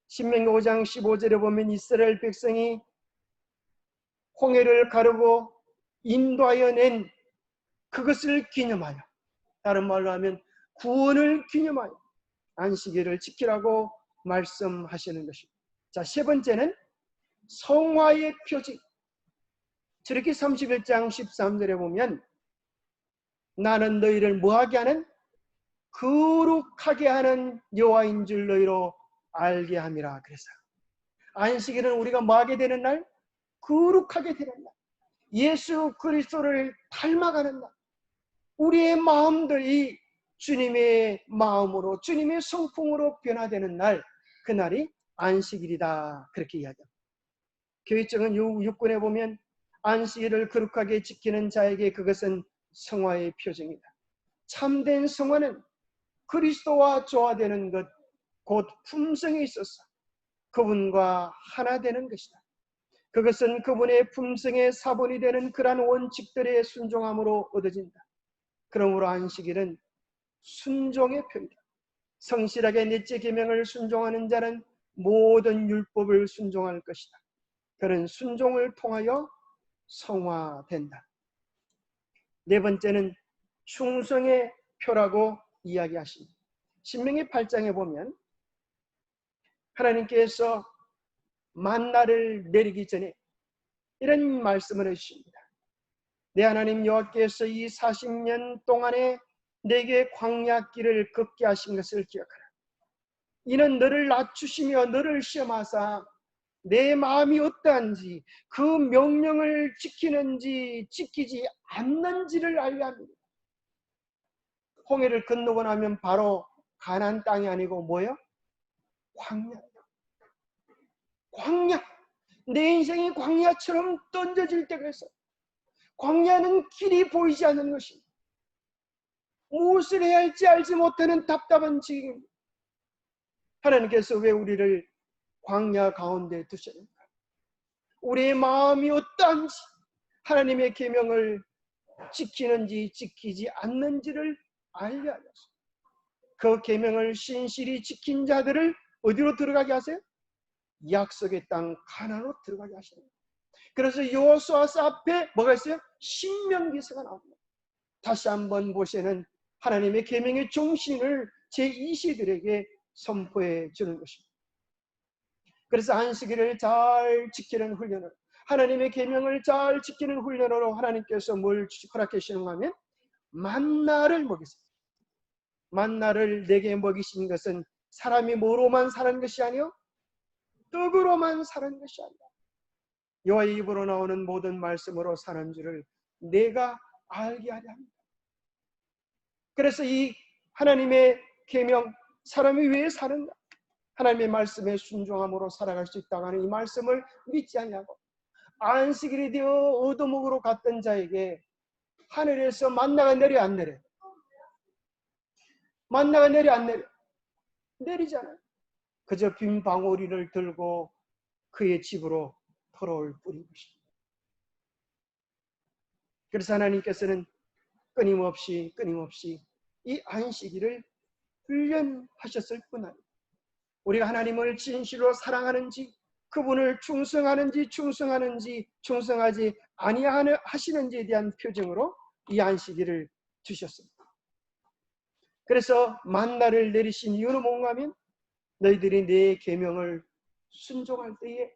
신명기 5장 15절에 보면 이스라엘 백성이 홍해를 가르고 인도하여 낸 그것을 기념하여, 다른 말로 하면 구원을 기념하여 안식일을 지키라고 말씀하시는 것입니다. 자, 세 번째는 성화의 표징. 출애굽기 31장 13절에 보면 나는 너희를 뭐하게 하는? 거룩하게 하는 여호와인 줄 너희로 알게 함이라. 그래서 안식일은 우리가 뭐하게 되는 날? 거룩하게 되는 날. 예수 그리스도를 닮아가는 날. 우리의 마음들이 주님의 마음으로, 주님의 성품으로 변화되는 날, 그날이 안식일이다. 그렇게 이야기합니다. 교회청은 육군에 보면 안식일을 거룩하게 지키는 자에게 그것은 성화의 표징이다. 참된 성화는 그리스도와 조화되는 것, 곧 품성에 있어서 그분과 하나 되는 것이다. 그것은 그분의 품성의 사본이 되는 그러한 원칙들의 순종함으로 얻어진다. 그러므로 안식일은 순종의 표이다. 성실하게 넷째 계명을 순종하는 자는 모든 율법을 순종할 것이다. 그는 순종을 통하여 성화된다. 네 번째는 충성의 표라고 이야기하십니다. 신명기 8장에 보면 하나님께서 만나를 내리기 전에 이런 말씀을 해주십니다. 내 하나님 여호와께서 이 40년 동안에 내게 광야길을 걷게 하신 것을 기억하라. 이는 너를 낮추시며 너를 시험하사 내 마음이 어떠한지 그 명령을 지키는지 지키지 않는지를 알게 합니다. 홍해를 건너고 나면 바로 가나안 땅이 아니고 뭐예요? 광야. 광야. 내 인생이 광야처럼 던져질 때가 있어. 광야는 길이 보이지 않는 것입니다. 무엇을 해야 할지 알지 못하는 답답한 지경입니다. 하나님께서 왜 우리를 광야 가운데 두셨는가? 우리의 마음이 어떠한지, 하나님의 계명을 지키는지 지키지 않는지를 알게 하셨습니다. 그 계명을 신실히 지킨 자들을 어디로 들어가게 하세요? 약속의 땅 가나안으로 들어가게 하십니다. 그래서 여호수아서 앞에 뭐가 있어요? 신명기서가 나옵니다. 다시 한번 모세는 하나님의 계명의 정신을 제2세들에게 선포해 주는 것입니다. 그래서 안식일을 잘 지키는 훈련을, 하나님의 계명을 잘 지키는 훈련으로 하나님께서 뭘 허락해 주시는가 하면 만나를 먹이십니다. 만나를 내게 먹이신 것은 사람이 뭐로만 사는 것이 아니요 떡으로만 사는 것이 아니라 여호와의 입으로 나오는 모든 말씀으로 사는 줄을 내가 알게 하려 합니다. 그래서 이 하나님의 계명, 사람이 왜 사는가? 하나님의 말씀에 순종함으로 살아갈 수 있다고 하는 이 말씀을 믿지 않냐고. 안식일이 되어 얻어먹으러 갔던 자에게 하늘에서 만나가 내려 안 내려? 만나가 내려 안 내려? 내리잖아요. 그저 빈 방울이를 들고 그의 집으로 돌아올 뿐인 것입니다. 그래서 하나님께서는 끊임없이 이 안식일을 훈련하셨을 뿐 아니에요. 우리가 하나님을 진실로 사랑하는지, 그분을 충성하는지 충성하지 아니하시는지에 대한 표징으로 이 안식일을 주셨습니다. 그래서 만나를 내리신 이유는 뭔가 하면 너희들이 내 계명을 순종할 때에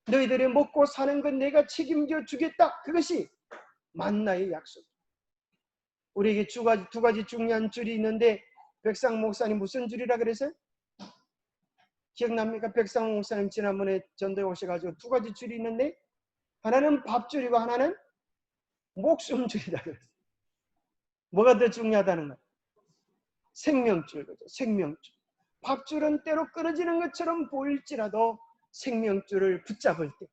너희들이 먹고 사는 건 내가 책임져 주겠다. 그것이 만나의 약속. 우리에게 두 가지 중요한 줄이 있는데 백상 목사님 무슨 줄이라 그래서요? 기억납니까? 백상 목사님 지난번에 전도에 오셔가지고 두 가지 줄이 있는데 하나는 밥줄이고 하나는 목숨줄이다 그랬어요. 뭐가 더 중요하다는 거예요? 생명줄, 그죠? 생명줄. 밥줄은 때로 끊어지는 것처럼 보일지라도 생명줄을 붙잡을 때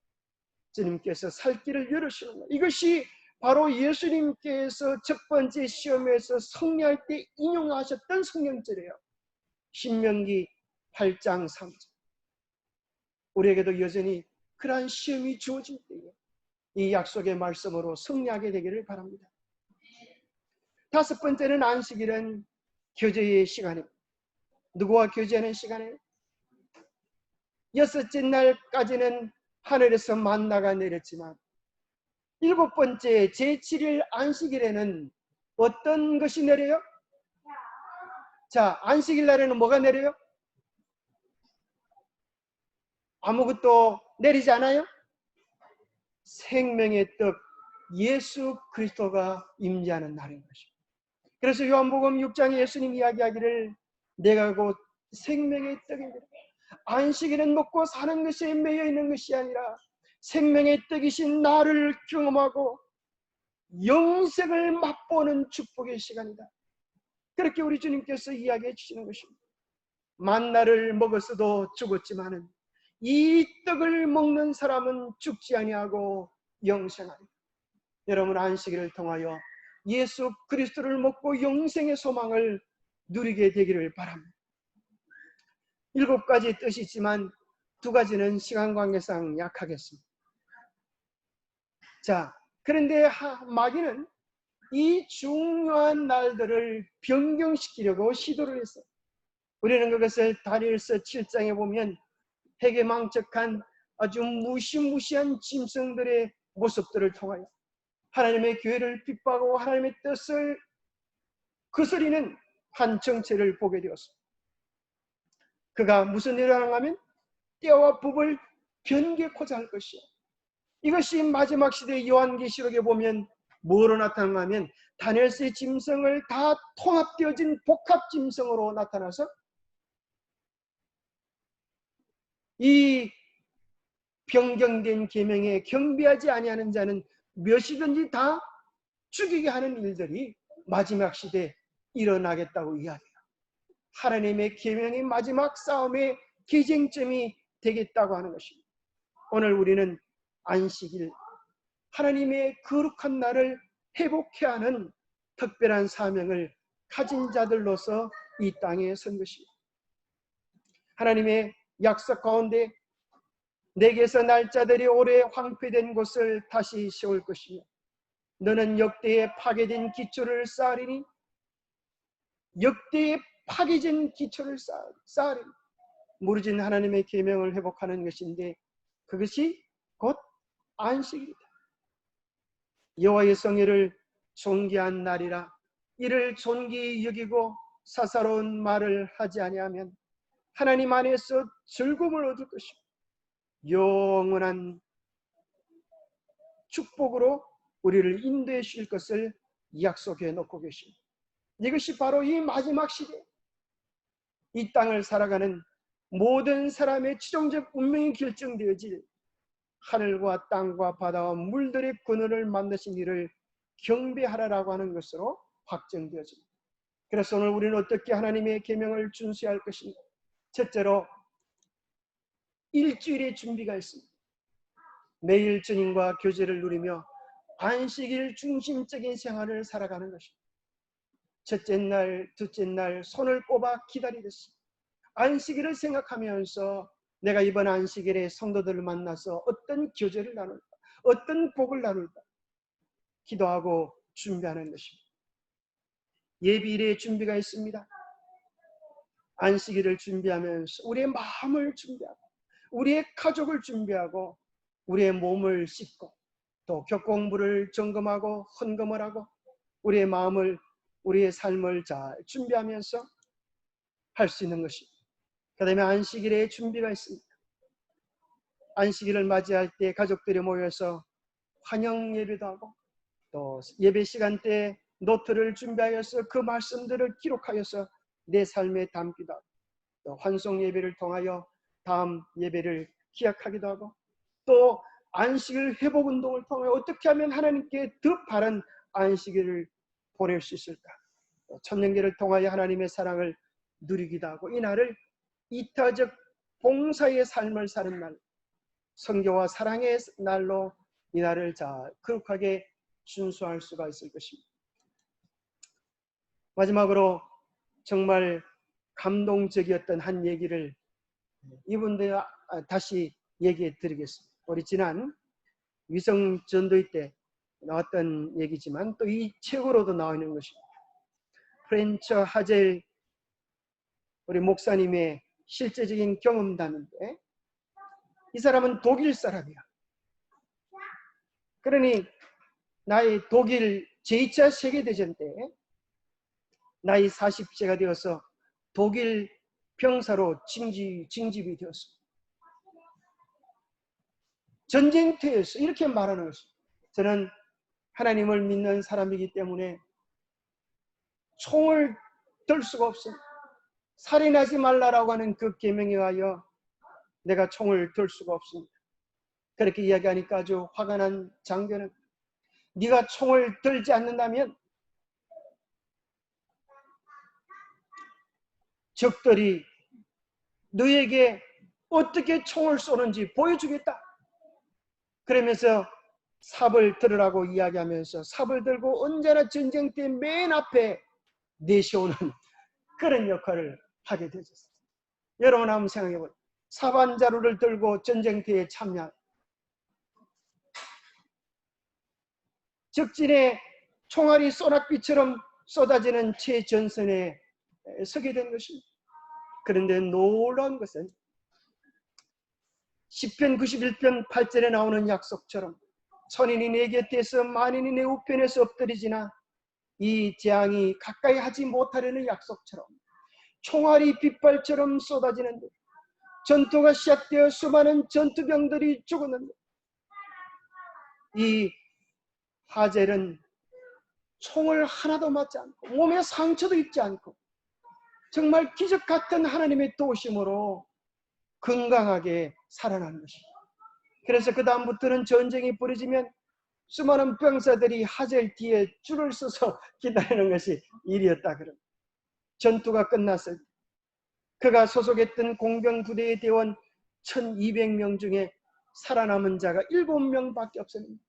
주님께서 살 길을 열으시는 거예요. 이것이 바로 예수님께서 첫 번째 시험에서 승리할 때 인용하셨던 성령절이에요. 신명기 8장 3절. 우리에게도 여전히 그러한 시험이 주어질 때에 이 약속의 말씀으로 승리하게 되기를 바랍니다. 다섯 번째는 안식일은 교제의 시간입니다. 누구와 교제하는 시간이에요? 여섯째 날까지는 하늘에서 만나가 내렸지만 일곱 번째 제7일 안식일에는 어떤 것이 내려요? 자, 안식일 날에는 뭐가 내려요? 아무것도 내리지 않아요? 생명의 떡 예수 그리스도가 임재하는 날인 것입니다. 그래서 요한복음 6장에 예수님 이야기하기를 내가 곧 생명의 떡이니라. 안식일은 먹고 사는 것에 매여 있는 것이 아니라 생명의 떡이신 나를 경험하고 영생을 맛보는 축복의 시간이다. 그렇게 우리 주님께서 이야기해 주시는 것입니다. 만나를 먹었어도 죽었지만은 이 떡을 먹는 사람은 죽지 아니하고 영생하리라. 여러분 안식일을 통하여 예수 그리스도를 먹고 영생의 소망을 누리게 되기를 바랍니다. 7가지 뜻이 있지만 2가지는 시간 관계상 약하겠습니다. 자, 그런데 마귀는 이 중요한 날들을 변경시키려고 시도를 했어요. 우리는 그것을 다니엘서 7장에 보면 회개망측한 아주 무시무시한 짐승들의 모습들을 통하여 하나님의 교회를 핍박하고 하나님의 뜻을 거스리는 한 정체를 보게 되었습니다. 그가 무슨 일을 하냐면 때와 법을 변개코자 할 것이요. 이것이 마지막 시대 요한계시록에 보면 뭐로 나타나냐면 다니엘서의 짐승을 다 통합되어진 복합 짐승으로 나타나서 이 변경된 계명에 경배하지 아니하는 자는 몇이든지 다 죽이게 하는 일들이 마지막 시대에 일어나겠다고 이야기해요. 하나님의 계명의 마지막 싸움의 계쟁점이 되겠다고 하는 것입니다. 오늘 우리는 안식일, 하나님의 거룩한 날을 회복해야 하는 특별한 사명을 가진 자들로서 이 땅에 선 것입니다. 하나님의 약속 가운데 내게서 날짜들이 오래 황폐된 곳을 다시 세울 것이며 너는 역대에 파괴된 기초를 쌓으리니 역대에 파괴된 기초를 쌓으리니 무너진 하나님의 계명을 회복하는 것인데 그것이 곧 안식일이다. 여호와의 성회를 존귀한 날이라 이를 존귀히 여기고 사사로운 말을 하지 아니하면 하나님 안에서 즐거움을 얻을 것이고 영원한 축복으로 우리를 인도해 주실 것을 약속해 놓고 계십니다. 이것이 바로 이 마지막 시대 이 땅을 살아가는 모든 사람의 최종적 운명이 결정되어질 하늘과 땅과 바다와 물들의 근원을 만드신 이를 경배하라라고 하는 것으로 확정되어집니다. 그래서 오늘 우리는 어떻게 하나님의 계명을 준수해야 할 것인가? 첫째로 일주일의 준비가 있습니다. 매일 주님과 교제를 누리며 안식일 중심적인 생활을 살아가는 것입니다. 첫째 날, 둘째 날 손을 꼽아 기다리겠습니다. 안식일을 생각하면서 내가 이번 안식일에 성도들을 만나서 어떤 교제를 나눌까, 어떤 복을 나눌까 기도하고 준비하는 것입니다. 예비일의 준비가 있습니다. 안식일을 준비하면서 우리의 마음을 준비하고 우리의 가족을 준비하고 우리의 몸을 씻고 또 격공부를 점검하고 헌금을 하고 우리의 마음을 우리의 삶을 잘 준비하면서 할 수 있는 것입니다. 그 다음에 안식일에 준비가 있습니다. 안식일을 맞이할 때 가족들이 모여서 환영 예배도 하고 또 예배 시간 때 노트를 준비하여서 그 말씀들을 기록하여서 내 삶에 담기도 하고, 또 환송 예배를 통하여 다음 예배를 기약하기도 하고, 또 안식일 회복 운동을 통해 어떻게 하면 하나님께 더 바른 안식일을 보낼 수 있을까, 또 천년계를 통하여 하나님의 사랑을 누리기도 하고, 이 날을 이타적 봉사의 삶을 사는 날, 성교와 사랑의 날로 이 날을 거룩하게 순수할 수가 있을 것입니다. 마지막으로 정말 감동적이었던 한 얘기를 이분들 다시 얘기해 드리겠습니다. 우리 지난 위성 전도회 때 나왔던 얘기지만 또 이 책으로도 나와 있는 것입니다. 프렌처 하젤 우리 목사님의 실제적인 경험담인데, 이 사람은 독일 사람이야. 그러니 나의 독일 제2차 세계대전 때 나이 40세가 되어서 독일 병사로 징집이 되었습니다. 전쟁터에서 이렇게 말하는 것입니다. 저는 하나님을 믿는 사람이기 때문에 총을 들 수가 없습니다. 살인하지 말라라고 하는 그 계명에 의하여 내가 총을 들 수가 없습니다. 그렇게 이야기하니까 아주 화가 난 장교는, 네가 총을 들지 않는다면 적들이 너에게 어떻게 총을 쏘는지 보여주겠다. 그러면서 삽을 들으라고 이야기하면서 삽을 들고 언제나 전쟁터 맨 앞에 내세우는 그런 역할을 하게 되었습니다. 여러분 한번 생각해보세요. 사반자루를 들고 전쟁터에 참여, 적진의 총알이 소낙비처럼 쏟아지는 최전선에 서게 된 것입니다. 그런데 놀라운 것은 시편 91편 8절에 나오는 약속처럼 천인이 내 곁에서 만인이 내 우편에서 엎드리지나 이 재앙이 가까이 하지 못하려는 약속처럼 총알이 빗발처럼 쏟아지는데, 전투가 시작되어 수많은 전투병들이 죽었는데, 이 하젤은 총을 하나도 맞지 않고 몸에 상처도 입지 않고 정말 기적 같은 하나님의 도우심으로 건강하게 살아난 것입니다. 그래서 그 다음부터는 전쟁이 벌어지면 수많은 병사들이 하젤 뒤에 줄을 서서 기다리는 것이 일이었다. 그럼 전투가 끝났을 때 그가 소속했던 공병 부대의 대원 1200명 중에 살아남은 자가 7명밖에 없었습니다.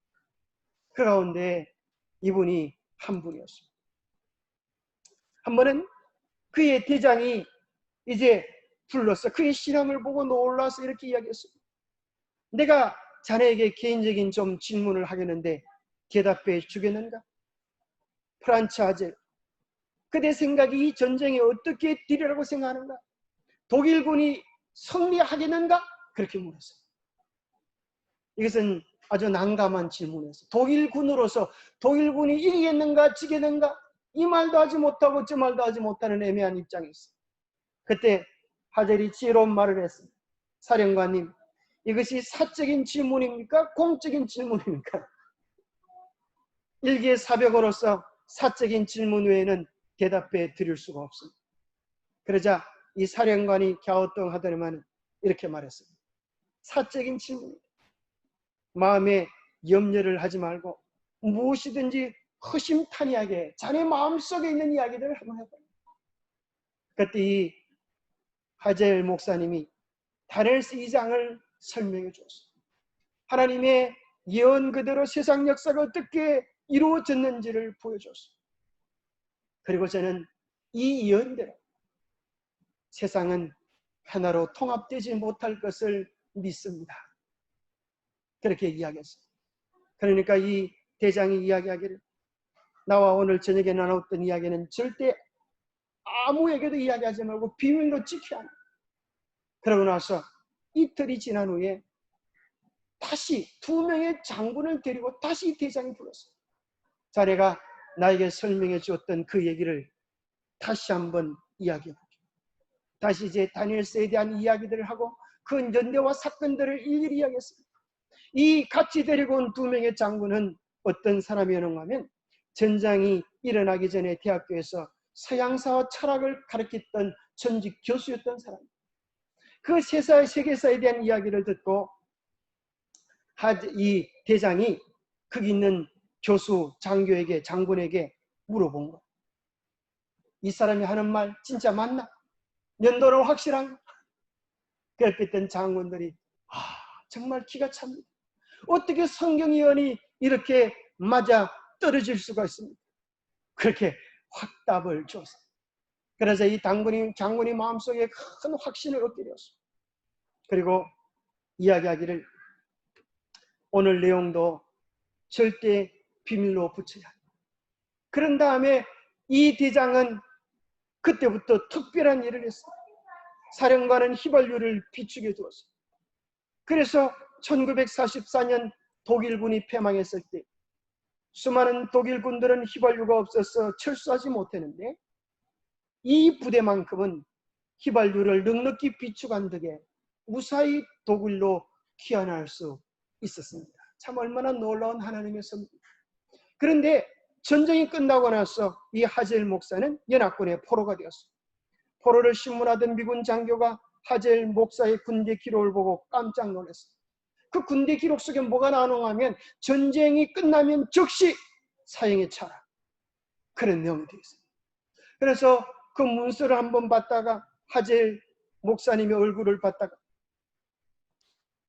그 가운데 이분이 한 분이었습니다. 한 번은 그의 대장이 이제 불러서 그의 신앙을 보고 놀라서 이렇게 이야기했습니다. 내가 자네에게 개인적인 좀 질문을 하겠는데 대답해 주겠는가? 프란츠 하젤, 그대 생각이 이 전쟁에 어떻게 뒤리라고 생각하는가? 독일군이 승리하겠는가? 그렇게 물었어요. 이것은 아주 난감한 질문이었어요. 독일군으로서 독일군이 이기겠는가 지겠는가? 이 말도 하지 못하고 저 말도 하지 못하는 애매한 입장이었어요. 그때 하젤이 지혜로운 말을 했습니다. 사령관님, 이것이 사적인 질문입니까? 공적인 질문입니까? 일개사벽으로서 사적인 질문 외에는 대답해 드릴 수가 없습니다. 그러자 이 사령관이 갸우뚱하더니만 이렇게 말했습니다. 사적인 질문입니다. 마음에 염려를 하지 말고 무엇이든지 허심탄회하게 자네 마음속에 있는 이야기들을 한번 해봐요. 그때 이 하젤 목사님이 다니엘서 2장을 설명해 주었습니다. 하나님의 예언 그대로 세상 역사가 어떻게 이루어졌는지를 보여줬습니다. 그리고 저는 이 예언대로 세상은 하나로 통합되지 못할 것을 믿습니다. 그렇게 이야기했습니다. 그러니까 이 대장이 이야기하기를, 나와 오늘 저녁에 나눴던 이야기는 절대 아무에게도 이야기하지 말고 비밀로 지켜야 한다. 그러고 나서 이틀이 지난 후에 다시 2명의 장군을 데리고 다시 대장이 불렀어요. 자네가 나에게 설명해 주었던 그 얘기를 다시 한번 이야기해 볼게요. 다시 이제 다니엘서에 대한 이야기들을 하고 그 연대와 사건들을 일일이 이야기했습니다. 이 같이 데리고 온 2명의 장군은 어떤 사람이었는가 하면 전쟁이 일어나기 전에 대학교에서 서양사와 철학을 가르쳤던 전직 교수였던 사람. 그 세계사에 대한 이야기를 듣고 이 대장이 거기 있는 교수 장군에게 물어본 거예요. 이 사람이 하는 말 진짜 맞나? 연도는 확실한가? 그랬던 장군들이 정말 기가 찹니다. 어떻게 성경위원이 이렇게 맞아 떨어질 수가 있습니까? 그렇게 확답을 줬어요. 그래서 이 장군이 마음속에 큰 확신을 얻게 되었어요. 그리고 이야기하기를 오늘 내용도 절대 비밀로 붙여야 한다. 그런 다음에 이 대장은 그때부터 특별한 일을 했어요. 사령관은 휘발유를 비축해 두었어요. 그래서 1944년 독일군이 패망했을 때 수많은 독일군들은 휘발유가 없어서 철수하지 못했는데 이 부대만큼은 휘발유를 넉넉히 비축한 덕에 무사히 독일로 귀환할 수 있었습니다. 참 얼마나 놀라운 하나님의 섭입니다. 그런데 전쟁이 끝나고 나서 이 하젤 목사는 연합군의 포로가 되었습니다. 포로를 신문하던 미군 장교가 하젤 목사의 군대 기록을 보고 깜짝 놀랐습니다. 그 군대 기록 속에 뭐가 나오냐면 전쟁이 끝나면 즉시 사형에 차라. 그런 내용이 되어 있습니다. 그래서 그 문서를 한번 봤다가 하젤 목사님의 얼굴을 봤다가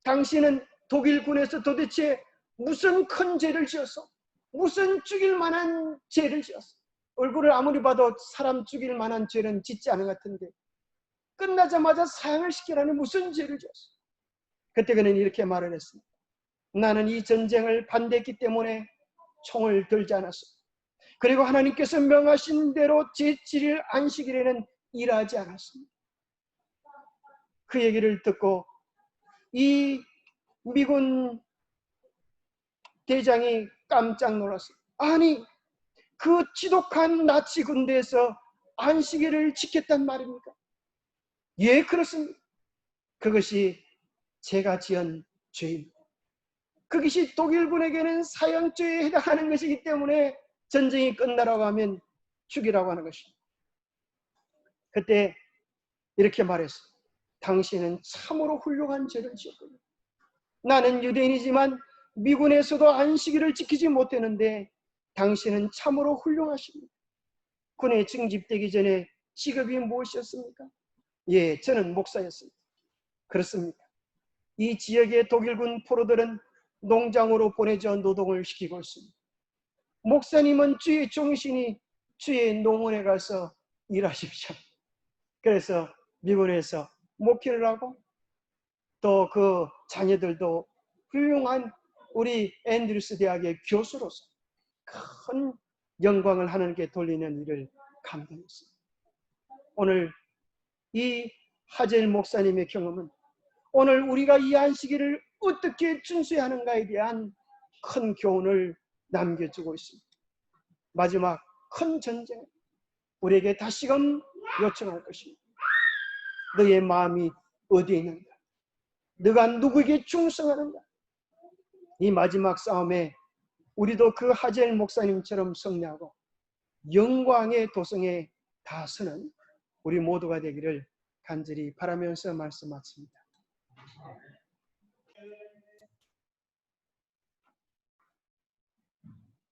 당신은 독일군에서 도대체 무슨 큰 죄를 지었어? 무슨 죽일 만한 죄를 지었어? 얼굴을 아무리 봐도 사람 죽일 만한 죄는 짓지 않은 것 같은데 끝나자마자 사형을 시키라는 무슨 죄를 지었어? 그때 그는 이렇게 말을 했습니다. 나는 이 전쟁을 반대했기 때문에 총을 들지 않았습니다. 그리고 하나님께서 명하신 대로 제7일 안식일에는 일하지 않았습니다. 그 얘기를 듣고 이 미군 대장이 깜짝 놀랐어요. 아니, 그 지독한 나치 군대에서 안식일을 지켰단 말입니까? 예, 그렇습니다. 그것이 제가 지은 죄입니다. 그것이 독일군에게는 사형죄에 해당하는 것이기 때문에 전쟁이 끝나라고 하면 죽이라고 하는 것입니다. 그때 이렇게 말했어요. 당신은 참으로 훌륭한 죄를 지었군요. 나는 유대인이지만 미군에서도 안식일을 지키지 못했는데 당신은 참으로 훌륭하십니다. 군에 징집되기 전에 직업이 무엇이었습니까? 예, 저는 목사였습니다. 그렇습니다. 이 지역의 독일군 포로들은 농장으로 보내져 노동을 시키고 있습니다. 목사님은 주의 종신이 주의 농원에 가서 일하십시오. 그래서 미군에서 목회를 하고 또 그 자녀들도 훌륭한 우리 앤드루스 대학의 교수로서 큰 영광을 하나님께 돌리는 일을 감당했습니다. 오늘 이 하젤 목사님의 경험은 오늘 우리가 이 안식일을 어떻게 준수해야 하는가에 대한 큰 교훈을 남겨주고 있습니다. 마지막 큰 전쟁 우리에게 다시금 요청할 것입니다. 너의 마음이 어디에 있는가? 너가 누구에게 충성하는가? 이 마지막 싸움에 우리도 그 하젤 목사님처럼 승리하고 영광의 도성에 다 서는 우리 모두가 되기를 간절히 바라면서 말씀 마칩니다.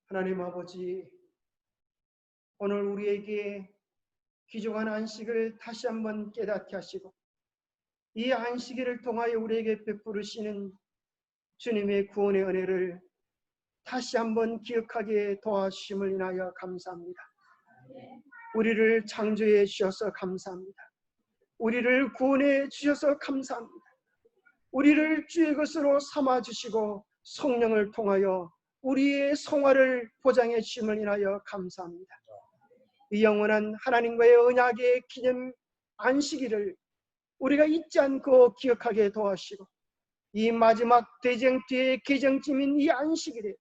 하나님 아버지, 오늘 우리에게 귀중한 안식을 다시 한번 깨닫게 하시고 이 안식일을 통하여 우리에게 베푸시는 주님의 구원의 은혜를 다시 한번 기억하게 도와주심을 인하여 감사합니다. 우리를 창조해 주셔서 감사합니다. 우리를 구원해 주셔서 감사합니다. 우리를 주의 것으로 삼아주시고 성령을 통하여 우리의 성화를 보장해 주심을 인하여 감사합니다. 이 영원한 하나님과의 언약의 기념 안식일을 우리가 잊지 않고 기억하게 도와주시고 이 마지막 대쟁 뒤의 개정쯤인 이 안식일에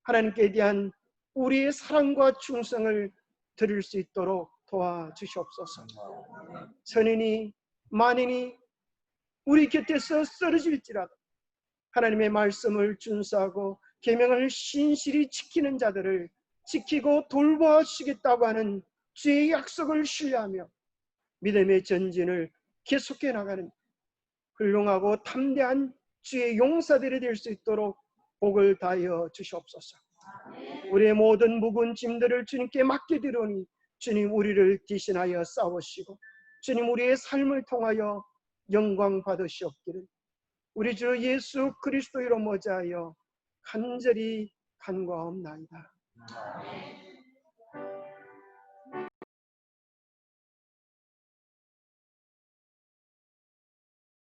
하나님께 대한 우리의 사랑과 충성을 드릴 수 있도록 도와주시옵소서. 선인이 만인이 우리 곁에서 쓰러질지라도 하나님의 말씀을 준수하고 계명을 신실히 지키는 자들을 지키고 돌보아주시겠다고 하는 주의 약속을 신뢰하며 믿음의 전진을 계속해 나가는 훌륭하고 담대한 주의 용사들이 될 수 있도록 복을 다하여 주시옵소서. 우리의 모든 묵은 짐들을 주님께 맡기드리오니 주님 우리를 대신하여 싸우시고 주님 우리의 삶을 통하여 영광 받으시옵기를 우리 주 예수 그리스도 이로 모자하여 간절히 간구하옵나이다.